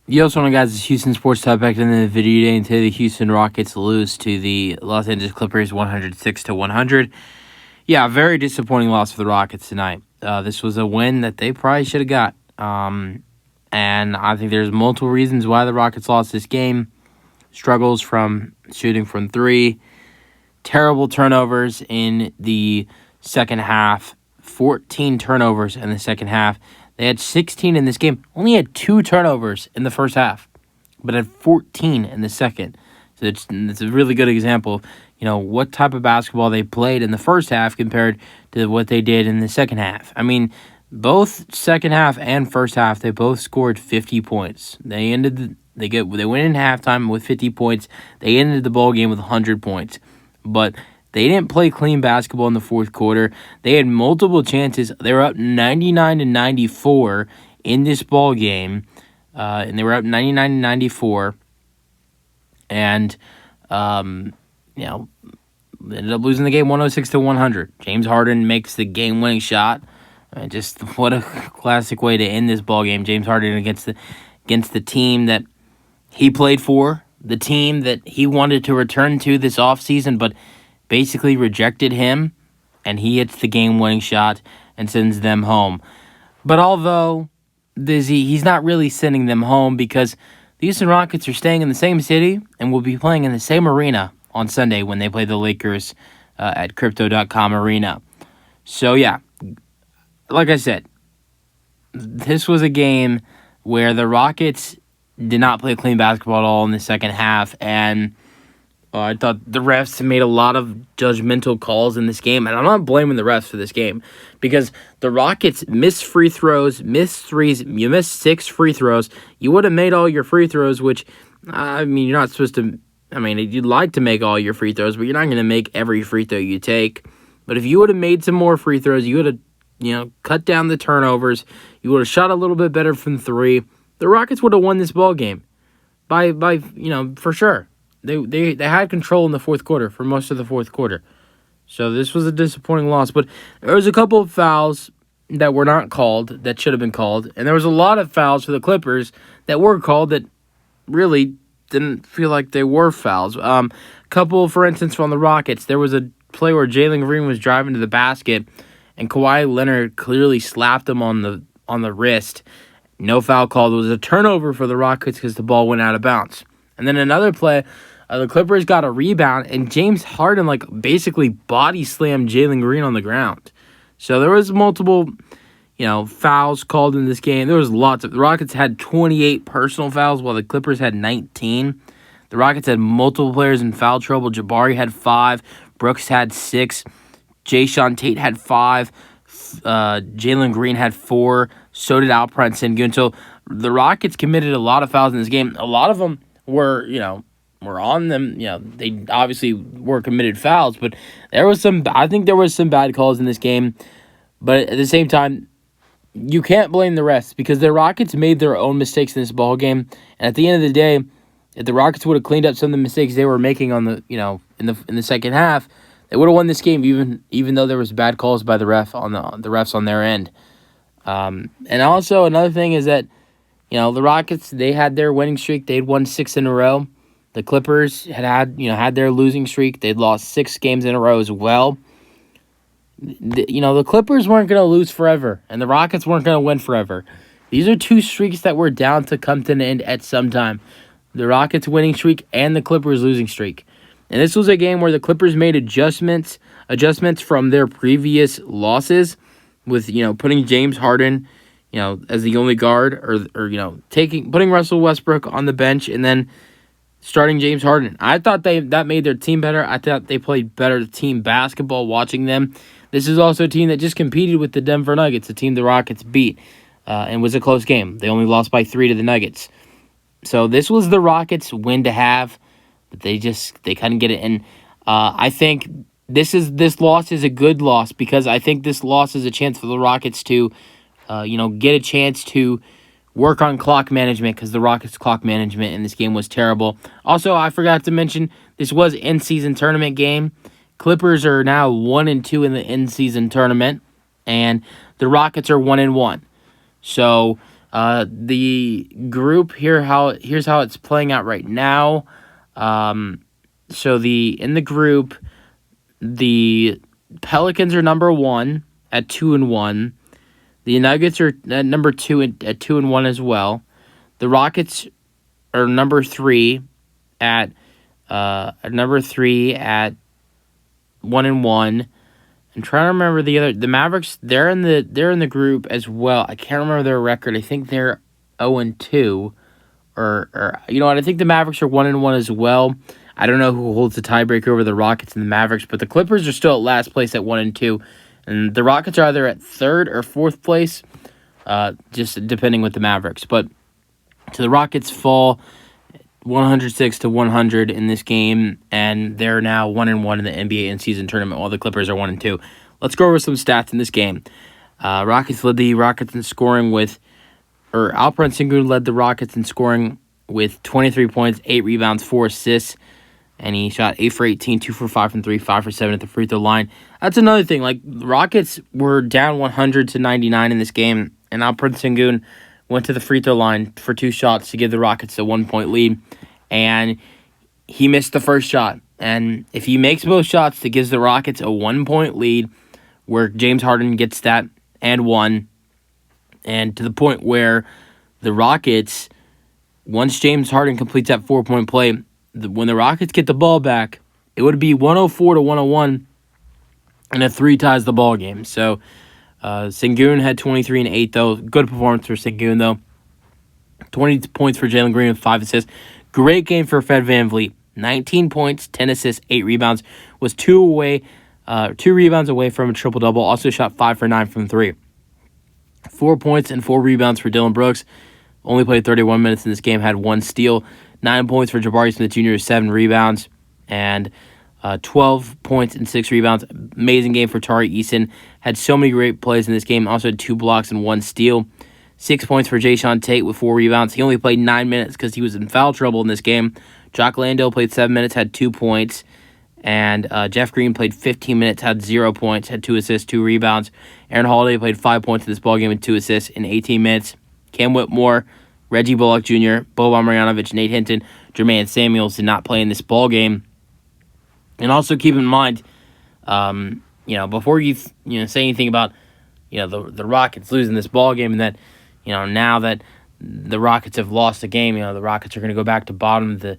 Yo, what's going on, guys? It's Houston Sports Talk back in the video today, and today the Houston Rockets lose to the Los Angeles Clippers 106-100. Yeah, very disappointing loss for the Rockets tonight. This was a win that they probably should have got. And I think there's multiple reasons why the Rockets lost this game. Struggles from shooting from three, terrible turnovers in the second half, 14 turnovers in the second half. They had 16 in this game, only had 2 turnovers in the first half, but had 14 in the second. So it's a really good example of, what type of basketball they played in the first half compared to what they did in the second half. I mean, both second half and first half, they both scored 50 points. They went in halftime with 50 points. They ended the ball game with 100 points. But they didn't play clean basketball in the fourth quarter. They had multiple chances. They were up 99-94 in this ball game, and they were up 99-94. And ended up losing the game 106-100. James Harden makes the game-winning shot. Just what a classic way to end this ball game. James Harden against the team that he played for, the team that he wanted to return to this offseason, but basically rejected him, and he hits the game-winning shot and sends them home. But although he's not really sending them home, because the Houston Rockets are staying in the same city and will be playing in the same arena on Sunday when they play the Lakers at Crypto.com Arena. So, yeah, like I said, this was a game where the Rockets did not play clean basketball at all in the second half, and I thought the refs made a lot of judgmental calls in this game, and I'm not blaming the refs for this game because the Rockets missed free throws, missed threes. You missed 6 free throws. You would have made all your free throws, which, you're not supposed to. You'd like to make all your free throws, but you're not going to make every free throw you take. But if you would have made some more free throws, you would have, cut down the turnovers. You would have shot a little bit better from 3. The Rockets would have won this ball game by for sure. They had control in the fourth quarter for most of the fourth quarter. So this was a disappointing loss. But there was a couple of fouls that were not called that should have been called. And there was a lot of fouls for the Clippers that were called that really didn't feel like they were fouls. Couple, for instance, from the Rockets, there was a play where Jalen Green was driving to the basket and Kawhi Leonard clearly slapped him on the wrist. No foul called. It was a turnover for the Rockets because the ball went out of bounds. And then another play, the Clippers got a rebound, and James Harden basically body slammed Jalen Green on the ground. So there was multiple, fouls called in this game. There was lots of. The Rockets had 28 personal fouls, while the Clippers had 19. The Rockets had multiple players in foul trouble. Jabari had 5. Brooks had 6. Jayshawn Tate had 5. Jalen Green had 4. So did Alperen Sengun. So the Rockets committed a lot of fouls in this game. A lot of them were on them. They obviously were committed fouls, but I think there was some bad calls in this game. But at the same time, you can't blame the refs because the Rockets made their own mistakes in this ball game. And at the end of the day, if the Rockets would have cleaned up some of the mistakes they were making on the in the second half, they would have won this game even though there was bad calls by the refs on their end. And also another thing is that the Rockets, they had their winning streak. They'd won 6 in a row. The Clippers had their losing streak. They'd lost 6 games in a row as well. The Clippers weren't going to lose forever, and the Rockets weren't going to win forever. These are 2 streaks that were down to come to an end at some time. The Rockets winning streak and the Clippers losing streak. And this was a game where the Clippers made adjustments from their previous losses with, putting James Harden, as the only guard or putting Russell Westbrook on the bench and then starting James Harden. I thought that made their team better. I thought they played better team basketball watching them. This is also a team that just competed with the Denver Nuggets, a team the Rockets beat, and was a close game. They only lost by 3 to the Nuggets. So this was the Rockets' win to have, but they couldn't get it. And I think this loss is a good loss because I think this loss is a chance for the Rockets to, get a chance to work on clock management because the Rockets' clock management in this game was terrible. Also, I forgot to mention, this was in-season tournament game. Clippers are now 1-2 in the in-season tournament, and the Rockets are 1-1. So The group here's how it's playing out right now. So in the group, the Pelicans are number 1 at 2-1. The Nuggets are at number 2 at 2-1 as well. The Rockets are number 3 at 1-1. I'm trying to remember the Mavericks. They're in the group as well. I can't remember their record. I think they're 0-2, or you know what? I think the Mavericks are 1-1 as well. I don't know who holds the tiebreaker over the Rockets and the Mavericks, but the Clippers are still at last place at 1-2, and the Rockets are either at 3rd or 4th place, just depending with the Mavericks. But so the Rockets fall 106-100 in this game, and they're now 1-1 in the NBA in-season tournament, while the Clippers are 1-2. Let's go over some stats in this game. Rockets led the Rockets in scoring Alperen Sengun led the Rockets in scoring with 23 points, 8 rebounds, 4 assists, and he shot 8 for 18, 2 for 5 from 3, 5 for 7 at the free throw line. That's another thing. Like, the Rockets were down 100-99 in this game, and Alperen Sengun went to the free throw line for 2 shots to give the Rockets a 1-point lead, and he missed the first shot. And if he makes both shots, that gives the Rockets a 1-point lead, where James Harden gets that and one, and to the point where the Rockets, once James Harden completes that 4-point play, when the Rockets get the ball back, it would be 104-101, and a 3 ties the ball game. So Sengun had 23 and 8, though. Good performance for Sengun, though. 20 points for Jalen Green with 5 assists. Great game for Fred VanVleet. 19 points, 10 assists, 8 rebounds. Was 2 rebounds away from a triple-double. Also shot 5 for 9 from 3. 4 points and 4 rebounds for Dylan Brooks. Only played 31 minutes in this game. Had 1 steal. 9 points for Jabari Smith Jr., 7 rebounds. And 12 points and 6 rebounds. Amazing game for Tari Eason. Had so many great plays in this game. Also had 2 blocks and 1 steal. 6 points for Jayshawn Tate with 4 rebounds. He only played 9 minutes because he was in foul trouble in this game. Jock Landale played 7 minutes, had 2 points. And Jeff Green played 15 minutes, had 0 points, had 2 assists, 2 rebounds. Aaron Holiday played 5 points in this ballgame and 2 assists in 18 minutes. Cam Whitmore, Reggie Bullock Jr., Boban Marjanovic, Nate Hinton, Jermaine Samuels did not play in this ballgame. And also keep in mind, before you say anything about the Rockets losing this ballgame, and that now that the Rockets have lost the game, the Rockets are going to go back to bottom of the.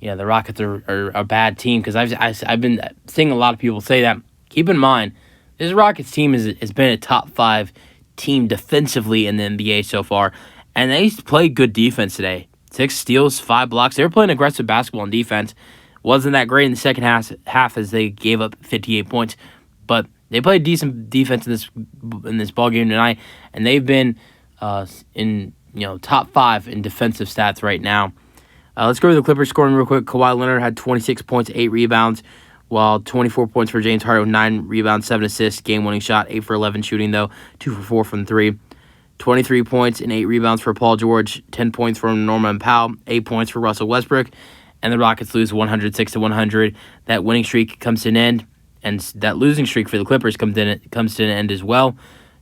The Rockets are a bad team, because I've been seeing a lot of people say that. Keep in mind, this Rockets team has been a top 5 team defensively in the NBA so far, and they played good defense today. 6 steals, 5 blocks. They were playing aggressive basketball and defense. Wasn't that great in the second half as they gave up 58 points, but they played decent defense in this ball game tonight, and they've been in top 5 in defensive stats right now. Let's go to the Clippers scoring real quick. Kawhi Leonard had 26 points, 8 rebounds, while 24 points for James Harden, 9 rebounds, 7 assists, game-winning shot, 8 for 11 shooting, though, 2 for 4 from 3. 23 points and 8 rebounds for Paul George, 10 points from Norman Powell, 8 points for Russell Westbrook, and the Rockets lose 106-100. That winning streak comes to an end, and that losing streak for the Clippers comes to an end as well.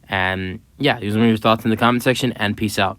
And, yeah, these are your thoughts in the comment section, and peace out.